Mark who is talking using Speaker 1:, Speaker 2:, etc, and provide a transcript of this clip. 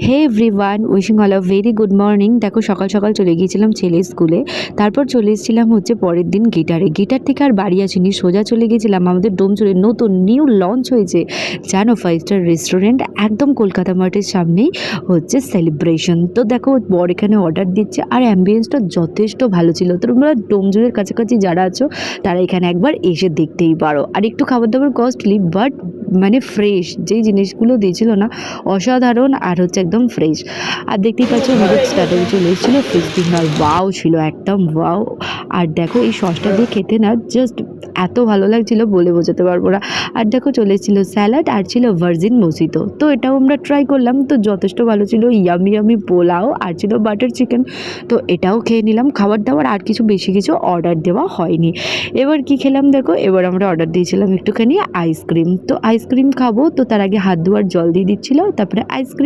Speaker 1: Hey everyone, wishing all a very good morning. দেখো সকাল সকাল চলে গিয়েছিলাম ছেলের স্কুলে, তারপর চলে এসেছিলাম হচ্ছে পরের দিন গিটারে। গিটার থেকে আর বাড়ি আসিনি, সোজা চলে গেছিলাম আমাদের ডোমজুড়ে নতুন নিউ লঞ্চ হয়েছে জানো, 5 স্টার রেস্টুরেন্ট একদম কলকাতা মার্টের সামনেই হচ্ছে সেলিব্রেশন। তো দেখো বর এখানে অর্ডার দিচ্ছে আর অ্যাম্বিয়েন্সটা যথেষ্ট ভালো ছিল। তোমরা ডোমজুড়ের কাছাকাছি যারা আছো তারা এখানে একবার এসে দেখতেই পারো। আর একটু খাবার দাবার কস্টলি, বাট মানে ফ্রেশ যেই জিনিসগুলো দিয়েছিল না, অসাধারণ আর হচ্ছে একদম ফ্রেশ। আর দেখতেই পাচ্ছ আমাদের স্টার্টারে চলে এসেছিলো ফিশ ফিঙ্গার, ওয়াও ছিল একদম ওয়াও। আর দেখো এই সসটা দিয়ে খেতে না জাস্ট এত ভালো লাগছিল বলে বোঝাতে পারবো না। আর দেখো চলে এসেছিলো স্যালাড আর ছিল ভার্জিন মসিতো, তো এটাও আমরা ট্রাই করলাম, তো যথেষ্ট ভালো ছিল। ইয়ামি ইয়ামি পোলাও আর ছিল বাটার চিকেন, তো এটাও খেয়ে নিলাম। খাবার দাবার আর কিছু বেশি কিছু অর্ডার দেওয়া হয়নি। এবার কি খেলাম দেখো, এবার আমরা অর্ডার দিয়েছিলাম একটুখানি আইসক্রিম। তো আইসক্রিম খাবো, তো তার আগে হাত ধোয়ার জল দিয়ে দিচ্ছিল, তারপরে আইসক্রিম